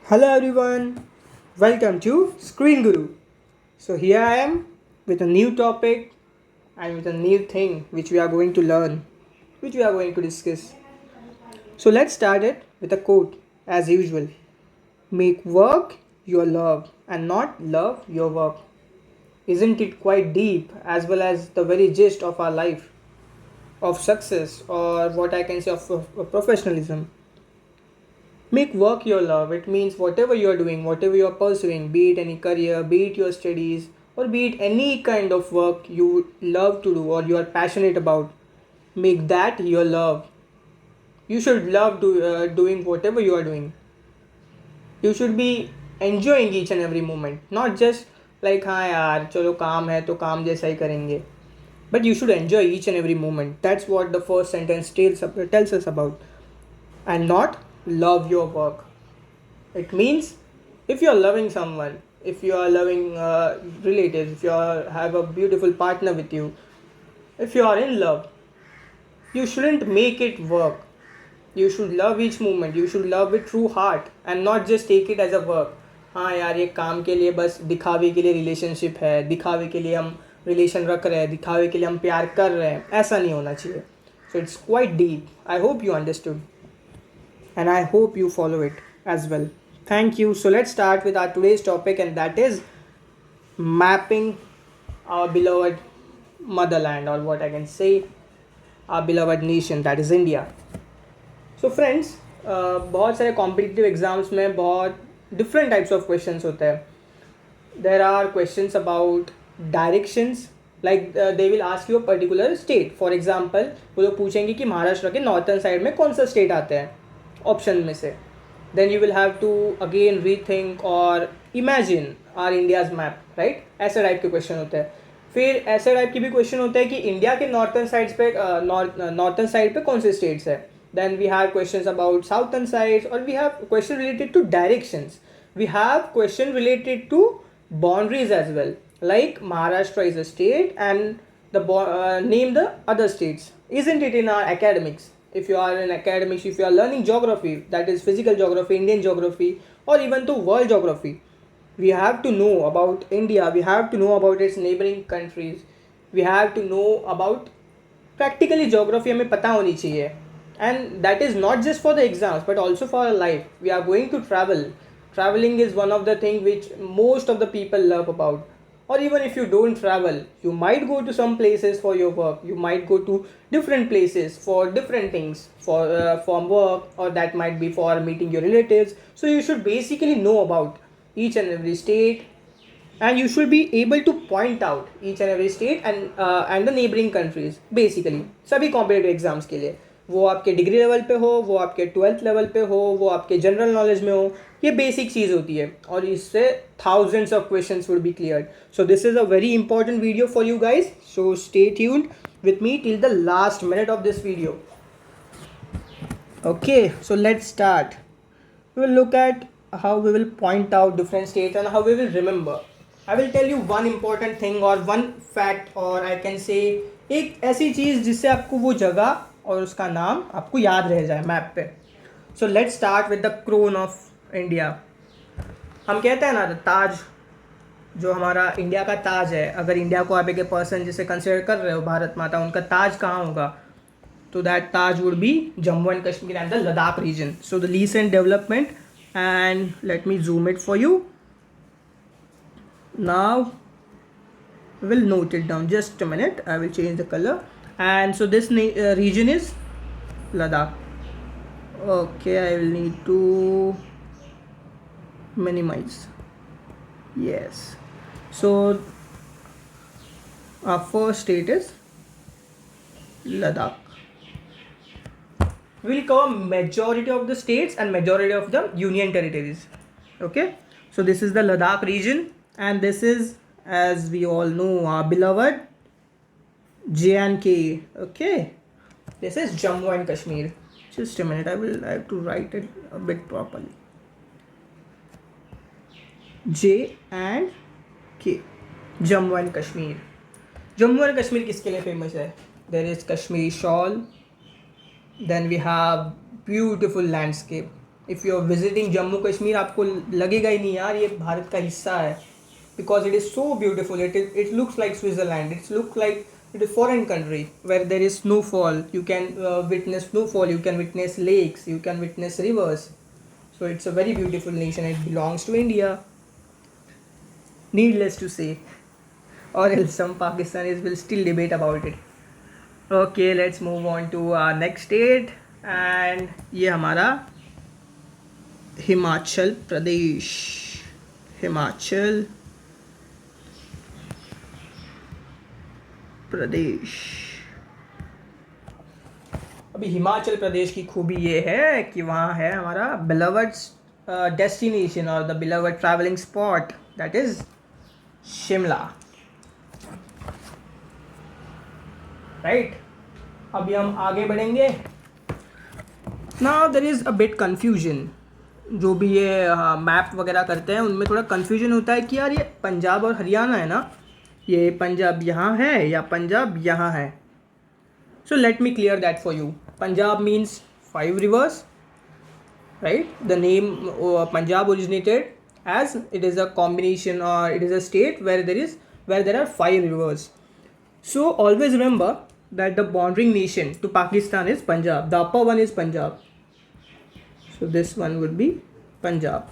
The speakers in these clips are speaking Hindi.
Hello everyone, welcome to Screen Guru. So here I am with a new topic and with a new thing which we are going to learn, which we are going to discuss. So let's start it with a quote as usual. Make work your love and not love your work. Isn't it quite deep as well as the very gist of our life, of success or what I can say of professionalism? Make work your love. It means whatever you are doing, whatever you are pursuing, be it any career, be it your studies, or be it any kind of work you love to do or you are passionate about, make that your love. You should love doing whatever you are doing. You should be enjoying each and every moment, not just like हाँ यार चलो काम है तो काम जैसा ही करेंगे. But you should enjoy each and every moment. That's what the first sentence tells us about. And not love your work. It means if you are loving someone, if you are loving relatives, if have a beautiful partner with you, if you are in love, you shouldn't make it work. You should love each moment. You should love with true heart and not just take it as a work. हाँ यार ये काम के लिए बस दिखावे के लिए रिलेशनशिप है, दिखावे के लिए हम रिलेशन रख रहे हैं, दिखावे के लिए हम प्यार कर रहे हैं, ऐसा नहीं होना चाहिए. So it's quite deep. I hope you understood and I hope you follow it as well. Thank you. So let's start with our today's topic, and that is mapping our beloved motherland, or what I can say, our beloved nation, that is India. So friends, बहुत सारे कॉम्पिटिटिव एग्जाम्स में बहुत डिफरेंट टाइप्स ऑफ क्वेश्चंस होते हैं. There are questions about directions, like they will ask you a particular state. For example वो लोग पूछेंगे कि महाराष्ट्र के नॉर्थन साइड में कौन सा स्टेट आता है ऑप्शन में से. Then you will have to again rethink और imagine our India's map, right. ऐसे टाइप के क्वेश्चन होते हैं. फिर ऐसे टाइप के भी क्वेश्चन होते हैं कि इंडिया के नॉर्थन साइड्स पे नॉर्थन साइड पे कौन से स्टेट्स है. Then we have questions about southern sides, or we have question related to directions. We have question related to boundaries as well. Like Maharashtra is a state, and name the other states. Isn't it in our academics? If you are in academics, if you are learning geography, that is physical geography, Indian geography, or even to world geography, we have to know about India. We have to know about its neighboring countries. We have to know about practically geography. हमें पता होनी चाहिए. And that is not just for the exams but also for our life. We are going to traveling is one of the things which most of the people love about. Or even if you don't travel, you might go to some places for your work, you might go to different places for different things, for work, or that might be for meeting your relatives. So you should basically know about each and every state, and you should be able to point out each and every state and the neighboring countries basically सभी कॉम्पिटेटिव एग्जाम्स के लिए. वो आपके डिग्री लेवल पे हो, वो आपके ट्वेल्थ लेवल पे हो, वो आपके जनरल नॉलेज में हो, ये बेसिक चीज़ होती है और इससे thousands of questions would be cleared. So this is a very important video for you guys. So stay tuned with me till the last minute of this video. Okay, so let's start. We will look at how we will point out different states and how we will remember. I will tell you one important thing or one fact, or I can say एक ऐसी चीज़ जिससे आपको वो जगह और उसका नाम आपको याद रह जाए मैप पे. So let's start with the crown of India. हम कहते हैं ना ताज, जो हमारा इंडिया का ताज है. अगर इंडिया को आप एक पर्सन जिसे कंसिडर कर रहे हो भारत माता, उनका ताज कहाँ होगा, तो दैट ताज would be Jammu and Kashmir and the Ladakh region. So the recent development, and let me zoom it for you. Now we'll note it down. Just a minute, I will change the color. And so this region is Ladakh. Okay, I will need to minimize. Yes, so our first state is Ladakh. We'll cover majority of the states and majority of the union territories. Okay, so this is the Ladakh region, and this is, as we all know, our beloved J&K. Okay, this is Jammu and Kashmir. Just a minute, I have to write it a bit properly. J and K, Jammu and Kashmir. Jammu and Kashmir किसके लिए फेमस है? There is Kashmiri shawl. Then we have beautiful landscape. If you are visiting Jammu Kashmir आपको लगेगा ही नहीं यार ये भारत का हिस्सा है, because it is so beautiful. It looks like Switzerland. It looks like it is foreign country where there is snowfall. You can witness snowfall. You can witness lakes. You can witness rivers. So it's a very beautiful nation. It belongs to India. Needless to say, or else some Pakistanis will still debate about it. Okay, let's move on to our next state, and ये हमारा हिमाचल प्रदेश. हिमाचल प्रदेश. अभी हिमाचल प्रदेश की खूबी ये है कि वहाँ है हमारा बिलवर्ड डेस्टिनेशन और the beloved travelling spot, that is Shimla. Right, अभी हम आगे बढ़ेंगे. Now there is a bit confusion. जो भी ये मैप वगैरह करते हैं उनमें थोड़ा कन्फ्यूजन होता है कि यार ये पंजाब और हरियाणा है ना, ये पंजाब यहाँ है या पंजाब यहाँ है. So let me clear that for you. Punjab means 5 rivers, right? The name Punjab originated as it is a combination, or it is a state where there are 5 rivers. So always remember that the bordering nation to Pakistan is Punjab. The upper one is Punjab. So this one would be Punjab.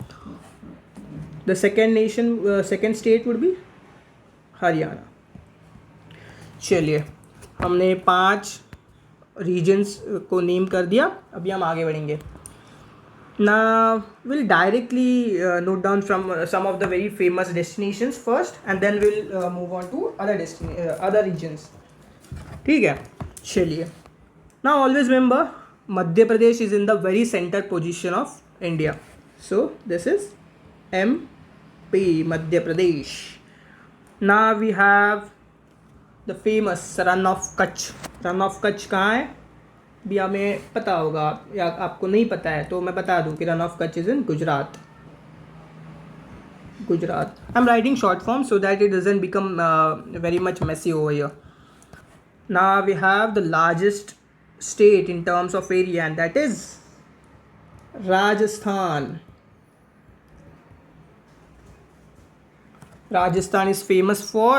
The second state would be Haryana. चलिए, हमने 5 रीजन्स को नेम कर दिया. अभी हम आगे बढ़ेंगे. Now we'll directly note down from some of the very famous destinations first, and then we'll move on to other regions. ठीक है, चलिए. Now always remember, Madhya Pradesh is in the very center position of India. So this is MP, Madhya Pradesh. Now we have the famous Run of Kutch. Run of Kutch कहाँ है? भी हमें पता होगा या आपको नहीं पता है तो मैं बता दूं कि Rann of Kutch is in Gujarat. Gujarat. I am writing short form so that it doesn't become very much messy over here. Now we have the largest state in terms of area and that is Rajasthan. Rajasthan is famous for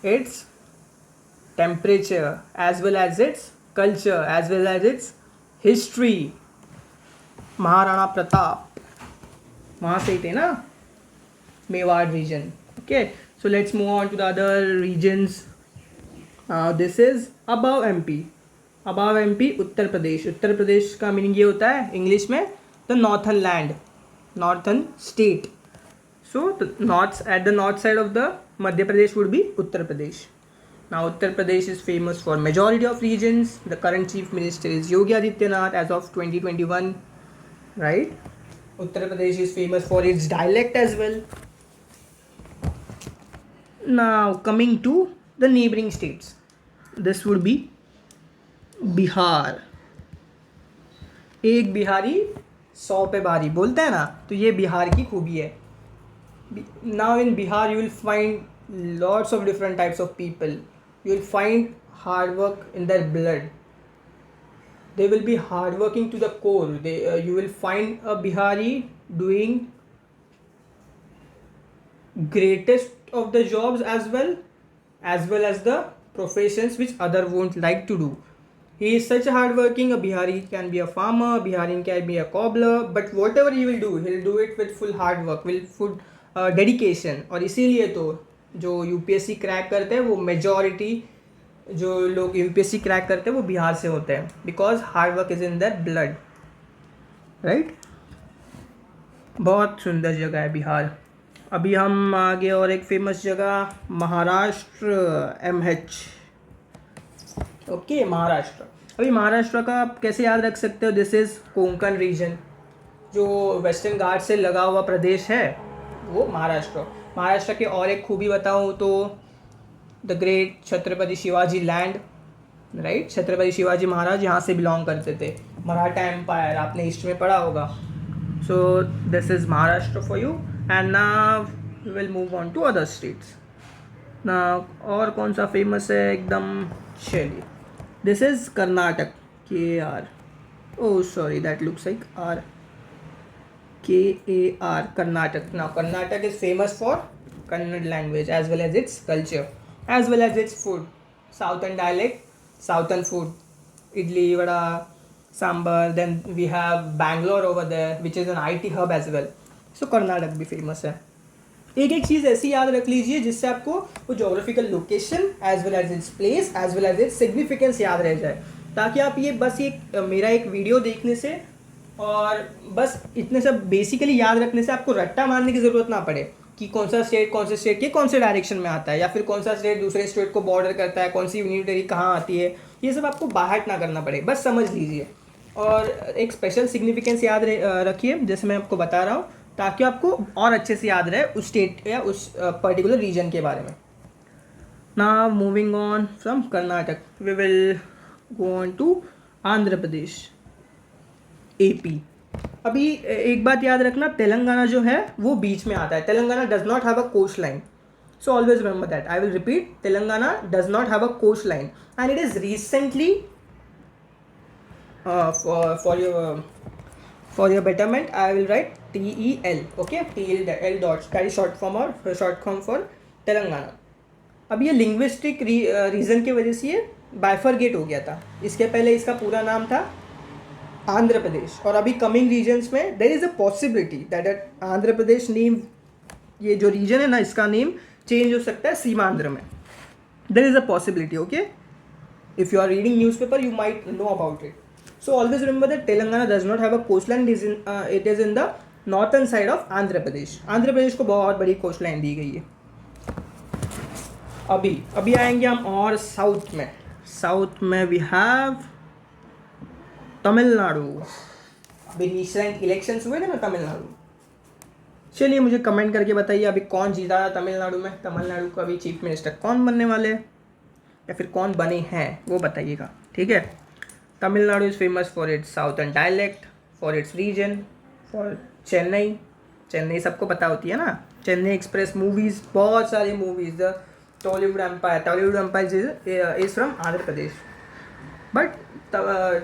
its temperature as well as its culture as well as its history. Maharana Pratap वहाँ से ही थे ना, Mewar region. Okay, so let's move on to the other regions. This is above MP. above MP Uttar Pradesh. Uttar Pradesh का मीनिंग ये होता है इंग्लिश में the northern land, northern state. So at the north side of the Madhya Pradesh would be Uttar Pradesh. Now Uttar Pradesh is famous for majority of regions. The current chief minister is Yogi Adityanath as of 2021, right? Uttar Pradesh is famous for its dialect as well. Now coming to the neighboring states, this would be Bihar. एक बिहारी 100 पे भारी बोलते हैं ना, तो ये बिहार की खूबी है. Now in Bihar you will find lots of different types of people. You will find hard work in their blood. They will be hard working to the core. You will find a Bihari doing greatest of the jobs as well as the professions which other won't like to do. He is such a hard working. A Bihari can be a farmer, a Bihari can be a cobbler, but whatever he will do, he'll do it with full hard work, with full dedication. और इसीलिए तो जो यूपीएससी क्रैक करते हैं वो मेजॉरिटी जो लोग यूपीएससी क्रैक करते हैं वो बिहार से होते हैं, because hard work is in their blood. Right, बहुत सुंदर जगह है बिहार. अभी हम आगे और एक फेमस जगह महाराष्ट्र, MH. ओके, महाराष्ट्र. अभी महाराष्ट्र का आप कैसे याद रख सकते हो? दिस इज़ कोंकण रीजन, जो वेस्टर्न घाट से लगा हुआ प्रदेश है वो महाराष्ट्र. महाराष्ट्र के और एक खूबी बताऊँ तो the great Chhatrapati Shivaji land. Right, Chhatrapati Shivaji Maharaj यहाँ से बिलोंग करते थे. मराठा एम्पायर आपने हिस्ट्री में पढ़ा होगा. So this is Maharashtra for you. And now we will move on to other states. ना और कौन सा फेमस है एकदम? चलिए, this is Karnataka, KR. Oh, sorry, that looks like R. K-A-R, Karnataka. Now, Karnataka is famous for Kannada language as well as its culture, as well as its food. Southern dialect, southern food. Idli, vada, sambar. Then we have Bangalore over there, which is an IT hub as well. So, Karnataka भी famous है. एक एक चीज़ ऐसी याद रख लीजिए जिससे आपको वो geographical location as well as its place as well as its significance याद रह जाए, ताकि आप ये बस ये मेरा एक वीडियो देखने से और बस इतने सब बेसिकली याद रखने से आपको रट्टा मारने की ज़रूरत ना पड़े कि कौन सा स्टेट कौन से स्टेट के कौन से डायरेक्शन में आता है, या फिर कौन सा स्टेट दूसरे स्टेट को बॉर्डर करता है, कौन सी यूनिटरी कहाँ आती है, ये सब आपको बाहर ना करना पड़े, बस समझ लीजिए। और एक स्पेशल सिग्निफिकेंस याद रखिए जैसे मैं आपको बता रहा हूँ, ताकि आपको और अच्छे से याद रहे उस स्टेट या उस पर्टिकुलर रीजन के बारे में। Now moving on from Karnataka we will go on to Andhra Pradesh, AP. अभी एक बात याद रखना, तेलंगाना जो है वो बीच में आता है। Telangana does not have a coast line, so always remember that. I will repeat, Telangana does not have a coast line and it is recently for your betterment I will write TEL, okay, TEL dots, that is short form for Telangana. अब ये लिंग्विस्टिक रीज़न की वजह से ये बाइफरगेट हो गया था। इसके पहले इसका पूरा नाम था आंध्र प्रदेश, और अभी कमिंग रीजन्स में there is a possibility that Andhra Pradesh name, ये जो रीजन है ना, इसका नेम चेंज हो सकता है सीमांध्र में। There is a possibility, okay. If you are reading newspaper you might know about it. So always remember that Telangana does not have a coastline. It is in the northern side of Andhra Pradesh. Andhra Pradesh को बहुत बड़ी कोस्ट लाइन दी गई है। अभी आएंगे हम और साउथ में वी हैव तमिलनाडु। अभी रिसेंट इलेक्शंस हुए थे ना तमिलनाडु। चलिए मुझे कमेंट करके बताइए अभी कौन जीता तमिलनाडु में। तमिलनाडु का अभी चीफ मिनिस्टर कौन बनने वाले हैं या फिर कौन बने हैं वो बताइएगा, ठीक है। Tamil Nadu is famous for its southern dialect, for its region, for Chennai सबको पता होती है ना, चेन्नई एक्सप्रेस मूवीज़, बहुत सारी movies. The Tollywood empire is from Andhra Pradesh. But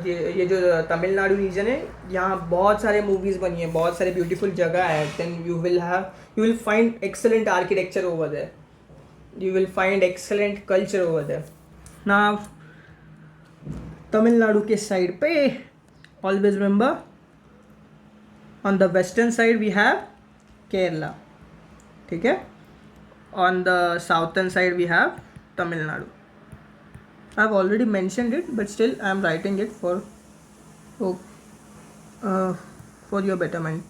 ये जो तमिलनाडु रीजन है, यहाँ बहुत सारे मूवीज़ बनी है, बहुत सारे ब्यूटीफुल जगह है। Then you will find excellent architecture over there, you will find excellent culture over there. Now Tamil Nadu के साइड पे always remember on the western side we have Kerala, ठीक है। on the southern side we have Tamil Nadu. I have already mentioned it but still I am writing it for your betterment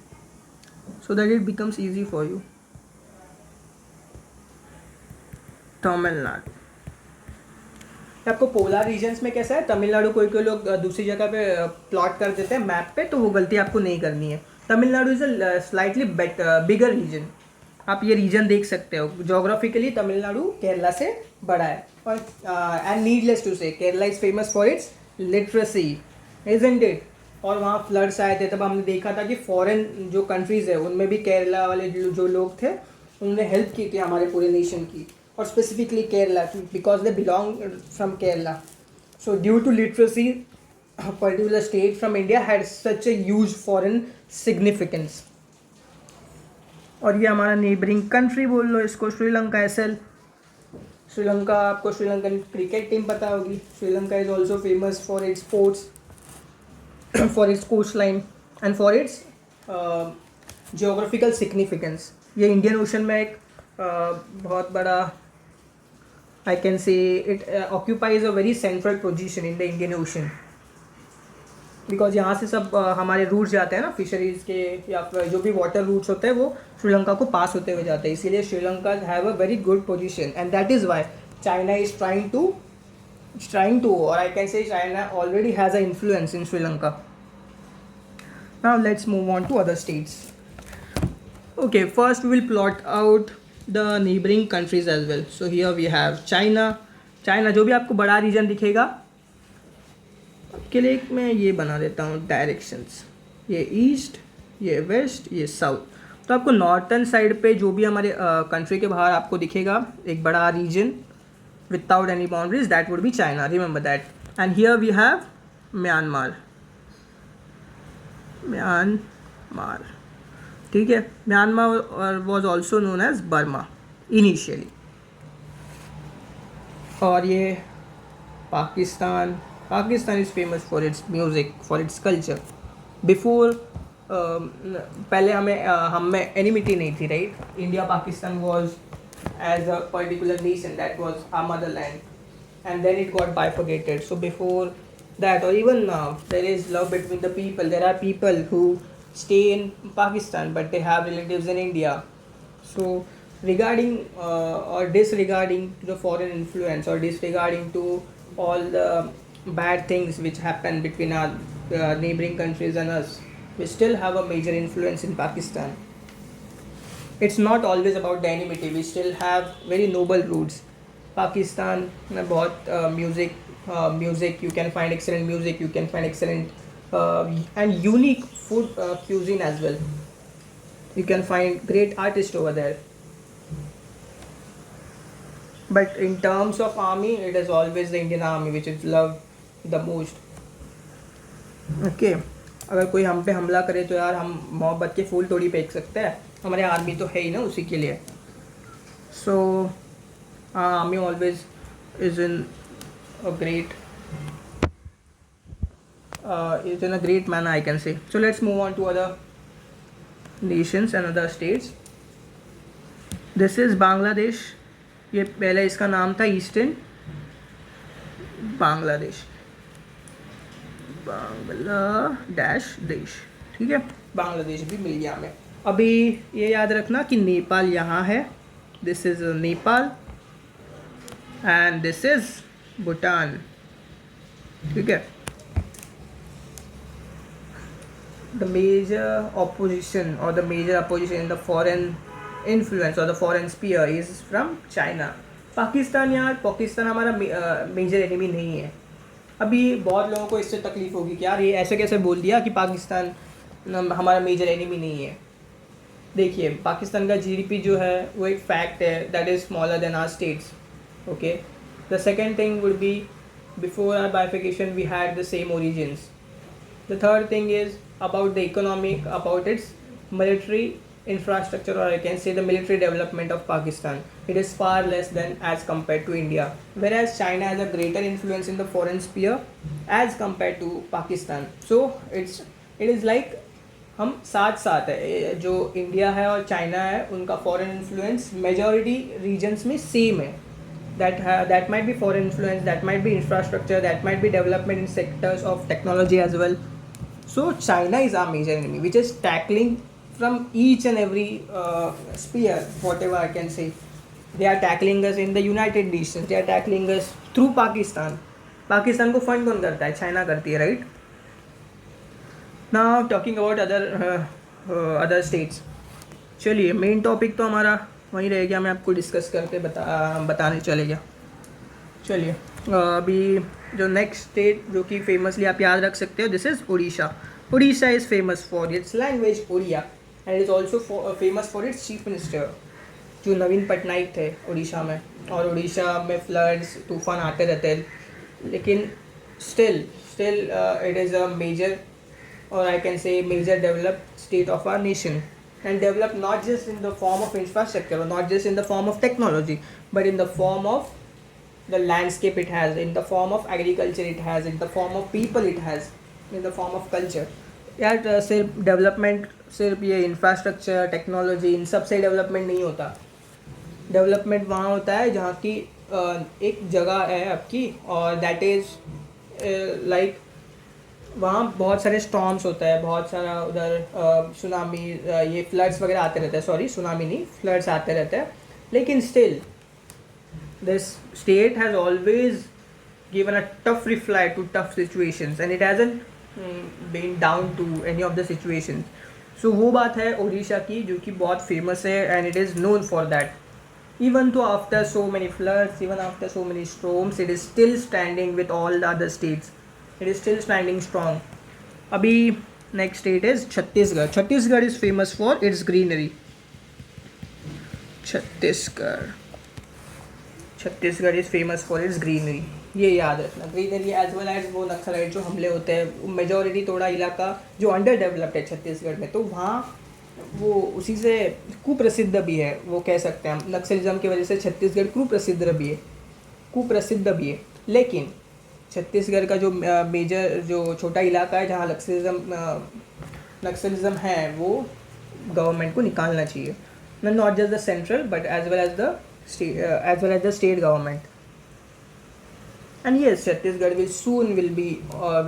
so that it becomes easy for you. Tamil Nadu आपको पोलर रीजन्स में कैसा है, तमिलनाडु कोई लोग दूसरी जगह पे प्लॉट कर देते हैं मैप पे, तो वो गलती आपको नहीं करनी है। Tamil Nadu is a slightly bigger region, आप ये रीजन देख सकते हो। जोग्राफिकली तमिलनाडु केरला से बड़ा है, और एंड नीडलेस टू से Kerala is famous for it's literacy, isn't it. और वहाँ फ्लड्स आए थे तब हमने देखा था कि फॉरेन जो कंट्रीज़ है उनमें भी केरला वाले जो लोग थे उन्होंने हेल्प की थी हमारे पूरे नेशन की, or specifically Kerala because they belong from Kerala. So due to literacy, a particular state from India had such a huge foreign significance. और ये हमारा नेबरिंग कंट्री बोल लो इसको, श्रीलंका एसएल। श्रीलंका, आपको श्रीलंकन क्रिकेट टीम पता होगी। Sri Lanka is also famous for its sports, for its coast line and for its geographical significance. ये इंडियन ओशन में एक बहुत बड़ा, I can say it occupies a very central position in the Indian Ocean because यहाँ से सब हमारे रूट्स जाते हैं ना फिशरीज़ के, या जो भी वाटर रूट्स होते हैं वो श्रीलंका को पास होते हुए जाते हैं। इसीलिए Sri Lanka have a very good position and that is why China is trying to or I can say China already has a influence in Sri Lanka. Now let's move on to other states. Okay, first we will plot out the neighboring countries as well. So here we have China जो भी आपको बड़ा रीजन दिखेगा आपके लिए मैं ये बना देता हूँ डायरेक्शंस, ये ईस्ट, ये वेस्ट, ये साउथ। तो आपको नॉर्थर्न साइड पे जो भी हमारे कंट्री के बाहर आपको दिखेगा एक बड़ा region without any boundaries, that would be China, remember that. And here we have Myanmar. Myanmar, ठीक है. Myanmar was also known as Burma initially. और ये Pakistan, Pakistan is famous for its music, for its culture. Before पहले हम में एनिमिटी नहीं थी, right. India Pakistan was as a particular nation, that was our mother land, and then it got bifurcated. So before that, or even now, there is love between the people. There are people who stay in Pakistan but they have relatives in India. So regarding or disregarding to the foreign influence, or disregarding to all the bad things which happen between our neighboring countries and us, we still have a major influence in Pakistan. It's not always about the enmity. We still have very noble roots. Pakistan में बहुत music you can find excellent music, you can find excellent and unique food cuisine as well. You can find great artists over there. But in terms of army, it is always the Indian army which is loved the most. Okay. अगर कोई हम पे हमला करे तो यार हम मोहब्बत के फूल थोड़ी फेंक सकते हैं, हमारे आर्मी तो है ही ना उसी के लिए. So army always is in a great manner, I can say. So let's move on to other nations and other states. This is Bangladesh. ये पहले इसका नाम था ईस्टर्न बांग्लादेश, बांग्लादेश देश, ठीक है. बांग्लादेश भी मिल गया हमें. अभी ये याद रखना कि नेपाल यहाँ है. This is Nepal and this is Bhutan, ठीक है. The major opposition in the foreign influence or the foreign sphere is from China. Pakistan हमारा मेजर एनिमी नहीं है. अभी बहुत लोगों को इससे तकलीफ होगी कि यार ये ऐसे कैसे बोल दिया कि पाकिस्तान हमारा मेजर एनिमी नहीं है. देखिए, पाकिस्तान का जीडीपी जो है वो एक फैक्ट है, that is smaller than our states. Okay. The second thing would be, before our bifurcation we had the same origins. The third thing is about the economic, about its military infrastructure, or I can say the military development of Pakistan. It is far less than as compared to India. Whereas China has a greater influence in the foreign sphere as compared to Pakistan. So it is like हम साथ साथ है. जो इंडिया है और चाइना है उनका फॉरेन इन्फ्लुएंस मेजॉरिटी रीजन्स में सेम है. That might be foreign influence, that might be infrastructure, that might be development in sectors of technology as well. So China is our major enemy, which is tackling from each and every sphere, whatever I can say. They are tackling us in the United Nations, they are tackling us through Pakistan. Pakistan को फंड कौन करता है? चाइना करती है, right. Now talking about other states. चलिए, मेन टॉपिक तो हमारा वहीं रह गया, मैं आपको डिस्कस करके बताने चले गया. चलिए, अभी जो नेक्स्ट स्टेट जो कि फेमसली आप याद रख सकते हो, this is Orissa. Orissa is famous for it's language Odia and is also famous for it's chief minister जो नवीन पटनायक थे उड़ीसा में. और उड़ीसा में फ्लड्स तूफान आते रहते हैं, लेकिन still it is a major, or I can say major developed state of our nation. And develop not just in the form of infrastructure, or not just in the form of technology, but in the form of the landscape it has, in the form of agriculture it has, in the form of people it has, in the form of culture. यार सिर्फ डेवलपमेंट, सिर्फ ये इंफ्रास्ट्रक्चर टेक्नोलॉजी इन सब से डेवलपमेंट नहीं होता. डेवलपमेंट वहाँ होता है जहाँ की एक जगह है आपकी, और दैट इज़ लाइक वहाँ बहुत सारे स्टॉर्म्स होता है, बहुत सारा उधर सुनामी, ये फ्लड्स वगैरह आते रहते हैं. सॉरी, सुनामी नहीं, फ्लड्स आते रहते हैं. लेकिन still this state has always given a tough reply to tough situations and it hasn't been down to any of the situations. So वो बात है उड़ीसा की, जो कि बहुत फेमस है and it is known for that. Even though after so many floods, even after so many storms, it is still standing with all the other states. It is still standing strong. Abhi next state is Chhattisgarh. Chhattisgarh is famous for its greenery. Chhattisgarh is famous for its greenery. ये याद रखना, ग्रीनरी एज वेल एज वो नक्सलाइट जो हमले होते हैं, मेजोरिटी थोड़ा इलाका जो अंडर डेवलप्ड है छत्तीसगढ़ में, तो वहाँ वो उसी से कुप्रसिद्ध भी है, वो कह सकते हैं हम, नक्सलिज्म की वजह से छत्तीसगढ़ कुप्रसिद्ध भी है। लेकिन छत्तीसगढ़ का जो मेजर जो छोटा इलाका है जहाँ नक्सलिज्म है, वो गवर्नमेंट को निकालना चाहिए, not just the central but as well as the state government. And yes, Chhattisgarh will be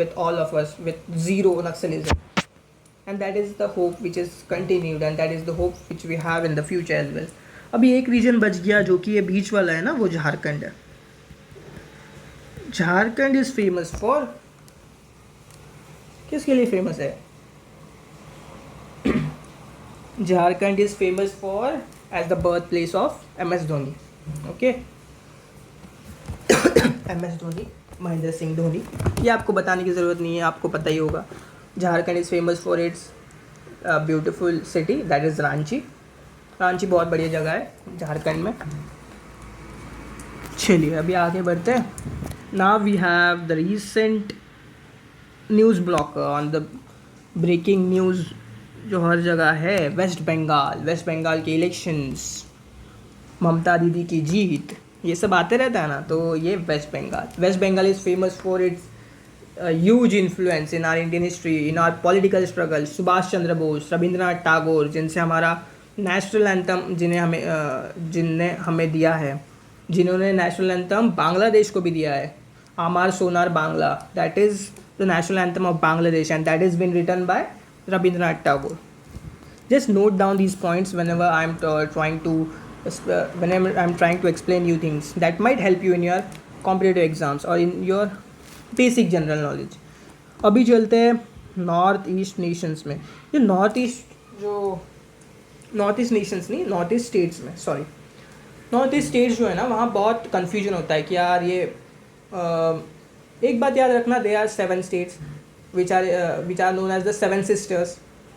with all of us with zero Naxalism, and that is the hope which is continued, and that is the hope which we have in the future as well. अभी एक रीजन बच गया जो कि ये बीच वाला है ना, वो झारखंड है. झारखंड इज फेमस फॉर, किसके लिए फेमस है? Jharkhand is famous for as the birth place of MS Dhoni. Okay, MS Dhoni, Mahendra Singh Dhoni, ये आपको बताने की ज़रूरत नहीं है, आपको पता ही होगा. Jharkhand is famous for it's beautiful city, that is Ranchi. Ranchi बहुत बढ़िया जगह है झारखंड में. चलिए अभी आगे बढ़ते हैं. Now we have the recent news blocker on the breaking news जो हर जगह है. वेस्ट बंगाल के इलेक्शंस, ममता दीदी की जीत, ये सब आते रहता है ना. तो ये West Bengal is famous for its huge influence in our Indian history, in our political struggle. Subhash Chandra Bose, Rabindranath Tagore, जिनसे हमारा नेशनल एंथम जिनने हमें दिया है, जिन्होंने नेशनल एंथम बांग्लादेश को भी दिया है, Amar Sonar Bangla, that is the national anthem of Bangladesh, and that is been written by Rabindranath Tagore. Just note down these points whenever I'm trying to explain you things that might help you in your competitive exams or in your basic general knowledge. अभी चलते हैं नॉर्थ ईस्ट नेशंस में. ये नॉर्थ ईस्ट नेशंस नहीं, नॉर्थ ईस्ट स्टेट्स में, सॉरी, नॉर्थ ईस्ट स्टेट्स जो है ना, वहाँ बहुत कन्फ्यूजन होता है कि यार ये एक बात याद रखना, they are 7 states which are known as the 7 sisters.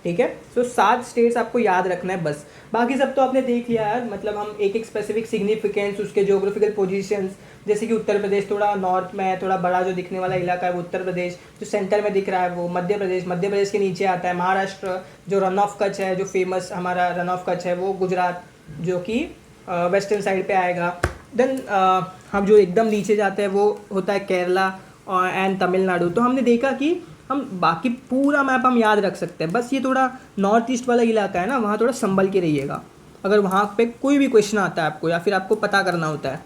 ठीक है, तो 7 स्टेट्स आपको याद रखना है बस. बाकी सब तो आपने देख लिया यार. मतलब हम एक स्पेसिफिक सिग्निफिकेंस, उसके जोग्राफिकल पोजीशंस, जैसे कि उत्तर प्रदेश थोड़ा नॉर्थ में है, थोड़ा बड़ा जो दिखने वाला इलाका है वो उत्तर प्रदेश, जो सेंटर में दिख रहा है वो मध्य प्रदेश के नीचे आता है महाराष्ट्र, जो रन ऑफ कच्छ है, जो फेमस हमारा रन ऑफ कच्छ है वो गुजरात, जो कि वेस्टर्न साइड पे आएगा. देन हम जो एकदम नीचे जाते हैं वो होता है केरला एंड तमिलनाडु. तो हमने देखा कि हम बाकी पूरा मैप हम याद रख सकते हैं, बस ये थोड़ा नॉर्थ ईस्ट वाला इलाका है ना, वहाँ थोड़ा संभल के रहिएगा अगर वहाँ पे कोई भी क्वेश्चन आता है आपको या फिर आपको पता करना होता है.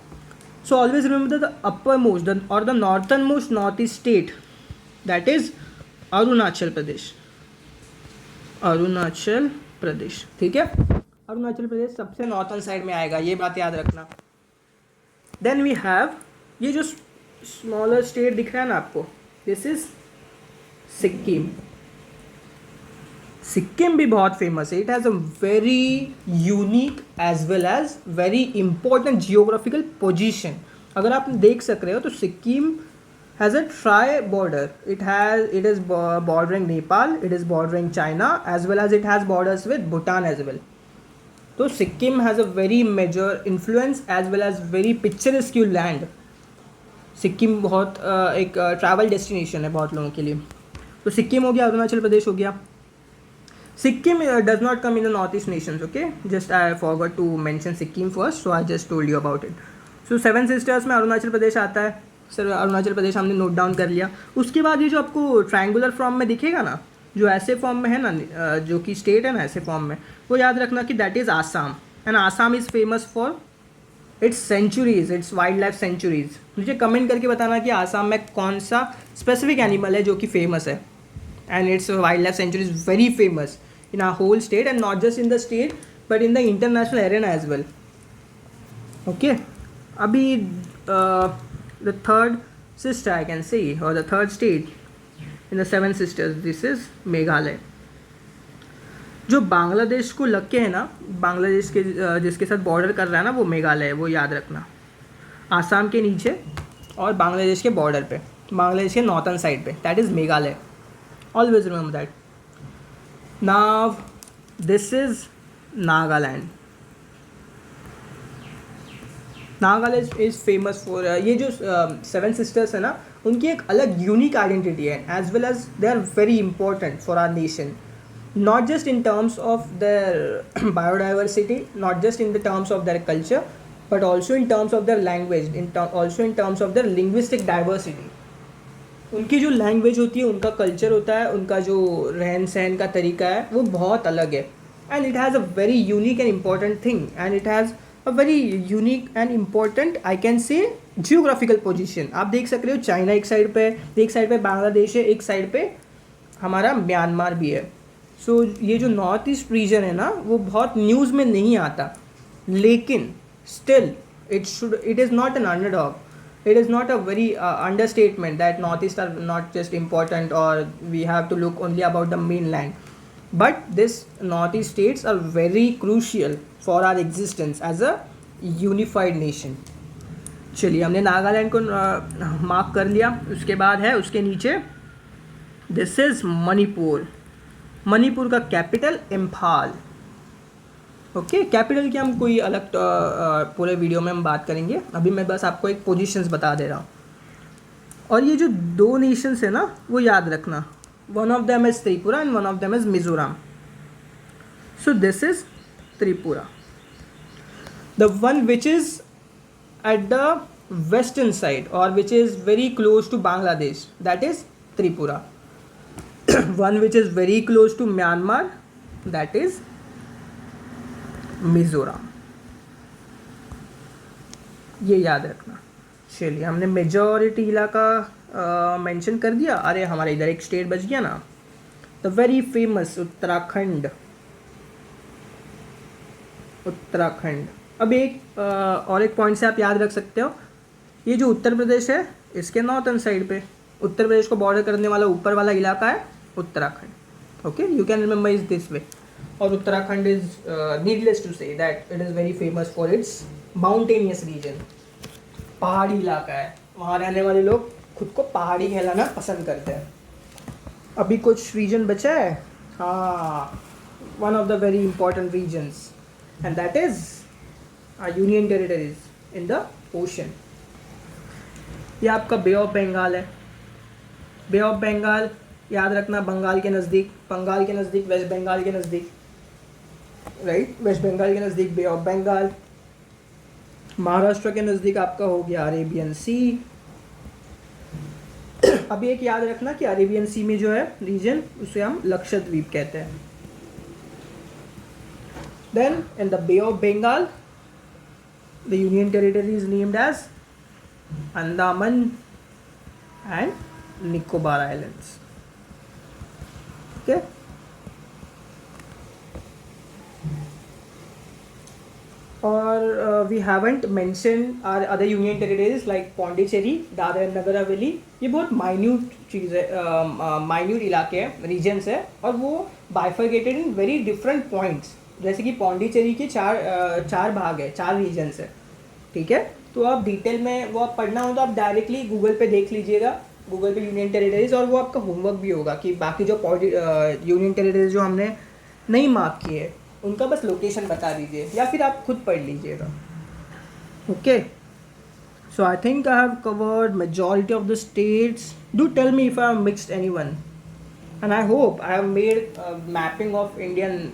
So always remember the upper most or the northern most north east state, that is Arunachal Pradesh. ठीक है, अरुणाचल प्रदेश सबसे नॉर्थन साइड में आएगा, ये बात याद रखना. देन वी हैव ये जो स्मॉलर स्टेट दिख रहा है ना आपको, दिस इज सिक्किम भी बहुत फेमस है. It has a very unique as well as very important geographical position. अगर आप देख सक रहे हो तो Sikkim has a tri border. It is bordering Nepal, it is bordering China, as well as it has borders with Bhutan as well. तो Sikkim has a very major influence as well as very picturesque land. Sikkim बहुत एक ट्रैवल डेस्टिनेशन है बहुत लोगों के लिए. तो सिक्किम हो गया, अरुणाचल प्रदेश हो गया. Sikkim does not come in the north east nations. Okay, just I forgot to mention Sikkim first, so I just told you about it. So 7 sisters में अरुणाचल प्रदेश आता है. सर अरुणाचल प्रदेश हमने नोट डाउन कर लिया. उसके बाद ये जो आपको ट्रायंगुलर फॉर्म में दिखेगा ना, जो ऐसे फॉर्म में है ना, जो कि स्टेट है ना ऐसे फॉर्म में, वो याद रखना कि that is Assam. And Assam is famous for its sanctuaries, its wild life sanctuaries. मुझे कमेंट करके बताना कि आसाम में कौन सा स्पेसिफिक एनिमल है जो कि फेमस है, and its wild life sanctuary is very famous in our whole state and not just in the state but in the international arena as well. Okay, अभी the third sister I can say, or the third state in the 7 sisters, this is Meghalaya. जो बांग्लादेश को लग के है ना, बांग्लादेश के जिसके साथ बॉर्डर कर रहा है ना, वो मेघालय है, वो याद रखना. आसाम के नीचे और बांग्लादेश के बॉर्डर पे, बांग्लादेश के नॉर्थन साइड पे, that is Meghalaya. Always remember that. Now this is Nagaland. Nagaland is famous for ये जो सेवन सिस्टर्स है ना, उनकी एक अलग यूनिक आइडेंटिटी है, as well as they are very important for our nation, not just in terms of their biodiversity, not just in the terms of their culture, but also in terms of their language, also in terms of their linguistic diversity. उनकी जो लैंग्वेज होती है, उनका कल्चर होता है, उनका जो रहन सहन का तरीका है वो बहुत अलग है, and it has a very unique and important thing, and it has a very unique and important I can से जियोग्राफिकल पोजीशन. आप देख सक रहे हो चाइना एक साइड पे, एक साइड पे बांग्लादेश है, एक साइड पे हमारा म्यांमार भी है. सो ये जो नॉर्थ ईस्ट रीजन है ना, वो बहुत न्यूज़ में नहीं आता, लेकिन still it is not an underdog. It is not a very understatement that Northeast are not just important or we have to look only about the mainland. But this Northeast states are very crucial for our existence as a unified nation. चलिए, हमने नागालैंड को मार्क कर लिया. उसके बाद है उसके नीचे, दिस इज़ मणिपुर. मणिपुर का कैपिटल इम्फाल. ओके, कैपिटल की हम कोई अलग पूरे वीडियो में हम बात करेंगे. अभी मैं बस आपको एक पोजीशंस बता दे रहा हूँ. और ये जो दो नेशंस है ना, वो याद रखना. One of them is Tripura and one of them is Mizoram. So this is Tripura, the one which is at the western side और which is very close to Bangladesh, that is Tripura. One which is very close to Myanmar, that is Mizoram. ये याद रखना. चलिए, हमने मेजॉरिटी इलाका मेंशन कर दिया. अरे हमारा इधर एक स्टेट बच गया ना, the very famous Uttarakhand. Uttarakhand. अब एक और एक पॉइंट से आप याद रख सकते हो, ये जो उत्तर प्रदेश है, इसके नॉर्थन साइड पे उत्तर प्रदेश को बॉर्डर करने वाला ऊपर वाला इलाका है Uttarakhand. Okay, you can remember is this way. और Uttarakhand is needless to say that it is very famous for its mountainous region. पहाड़ी इलाका है, वहाँ रहने वाले लोग खुद को पहाड़ी कहलाना पसंद करते हैं. अभी कुछ रीजन बचा है, हाँ, one of the very important regions, and that is union territories in the ocean. ये आपका बे ऑफ बंगाल है. बे ऑफ बंगाल याद रखना, बंगाल के नज़दीक, बंगाल के नज़दीक, वेस्ट बंगाल के नज़दीक, राइट, वेस्ट बंगाल के नज़दीक बे ऑफ बंगाल. महाराष्ट्र के नज़दीक आपका हो गया अरेबियन सी. अभी एक याद रखना कि अरेबियन सी में जो है रीजन, उसे हम लक्षद्वीप कहते हैं. Then in the Bay of Bengal the union territory is named as Andaman and Nicobar islands. Okay, और we haven't mention our other union territories like Pondicherry, Dadra and Nagar Haveli. ये बहुत माइन्यूट चीज़ है, माइन्यूट इलाके हैं, रीजन्स है, और वो बाइफरगेटेड इन वेरी डिफरेंट पॉइंट्स. जैसे कि पौंडीचेरी के चार भाग है, 4 रीजन्स है. ठीक है, तो आप डिटेल में वो आप पढ़ना हो तो आप डायरेक्टली गूगल पे देख लीजिएगा, गूगल पे यूनियन टेरिटरीज, और वो आपका होमवर्क भी होगा कि बाकी जो यूनियन टेरिटरीज जो हमने नहीं मार्क किए, उनका बस लोकेशन बता दीजिए, या फिर आप खुद पढ़ लीजिएगा. Okay, so I think I have covered majority of the states. Do tell me if I have mixed anyone, and I hope I have made mapping of Indian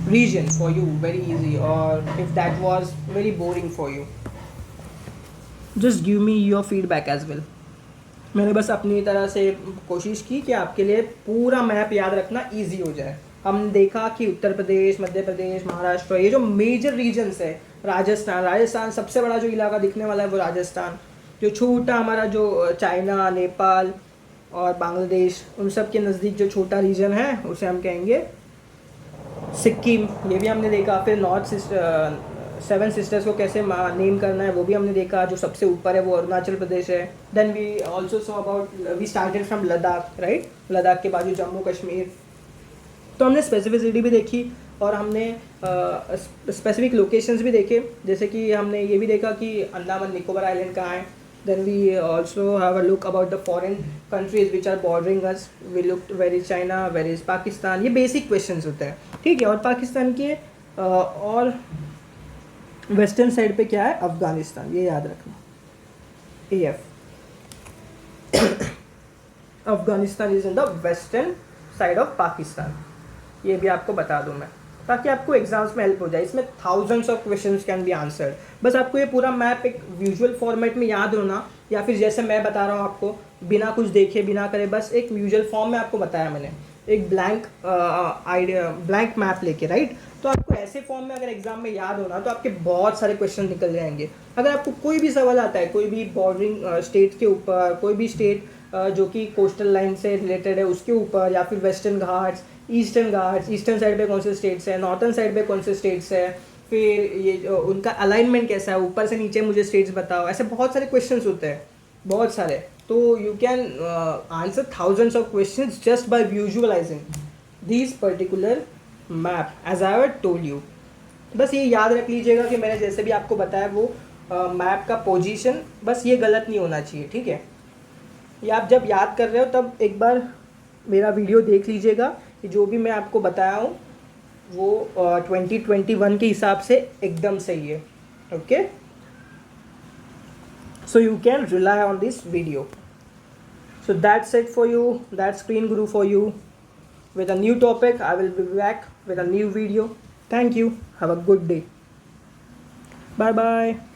region for you very easy, or if that was very boring for you, just give me your feedback as well. मैंने बस अपनी तरह से कोशिश की कि आपके लिए पूरा मैप याद रखना इजी हो जाए. हमने देखा कि उत्तर प्रदेश, मध्य प्रदेश, महाराष्ट्र, ये जो मेजर रीजन्स है, राजस्थान सबसे बड़ा जो इलाका दिखने वाला है वो राजस्थान. जो छोटा हमारा जो चाइना, नेपाल और बांग्लादेश, उन सब के नज़दीक जो छोटा रीजन है उसे हम कहेंगे सिक्किम. ये भी हमने देखा. फिर नॉर्थ सेवन सिस्टर्स को कैसे नेम करना है वो भी हमने देखा. जो सबसे ऊपर है वो अरुणाचल प्रदेश है. Then we also saw about, we started from Ladakh, right, Ladakh के बाजू जम्मू कश्मीर. तो हमने स्पेसिफिसिटी भी देखी और हमने स्पेसिफिक लोकेशंस भी देखे. जैसे कि हमने ये भी देखा कि अंडमान निकोबार आइलैंड कहाँ है. Then we also have a look about the foreign countries which are bordering us. We looked where is China, where is Pakistan. ये basic questions होते हैं, ठीक है. और पाकिस्तान के और वेस्टर्न साइड पे क्या है, अफगानिस्तान, ये याद रखना, AF। Afghanistan is in the western side of Pakistan, ये भी आपको बता दूं मैं, ताकि आपको एग्जाम्स में हेल्प हो जाए। इसमें thousands of questions can be answered. बस आपको ये पूरा मैप एक विजुअल फॉर्मेट में याद होना, या फिर जैसे मैं बता रहा हूँ आपको, बिना कुछ देखे बिना करे, बस एक विजुअल फॉर्म में आपको बताया मैंने, एक ब्लैंक आइडिया, ब्लैंक मैप लेके, राइट। तो आपको ऐसे फॉर्म में अगर एग्जाम में याद होना तो आपके बहुत सारे क्वेश्चन निकल जाएंगे। अगर आपको कोई भी सवाल आता है, कोई भी बॉर्डरिंग स्टेट के ऊपर, कोई भी स्टेट जो कि कोस्टल लाइन से रिलेटेड है उसके ऊपर, या फिर वेस्टर्न घाट्स, ईस्टर्न साइड पे कौन से स्टेट्स हैं, नॉर्थन साइड पे कौन से स्टेट्स हैं, फिर ये उनका अलाइनमेंट कैसा है, ऊपर से नीचे मुझे स्टेट्स बताओ, ऐसे बहुत सारे क्वेश्चंस होते हैं, बहुत सारे। तो you can answer thousands of questions just by visualising this particular map as I have told you. बस ये याद रख लीजिएगा कि मैंने जैसे भी आपको बताया वो मैप का पोजीशन, बस ये गलत नहीं होना चाहिए, ठीक है। ये आप जब याद कर रहे हो तब एक बार मेरा वीडियो देख लीजिएगा कि जो भी मैं आपको बताया हूँ वो 2021 के हिसाब से एकदम सही है, okay. So you can rely on this video. So that's it for you. That's Screen Guru for you. With a new topic, I will be back with a new video. Thank you. Have a good day. Bye bye.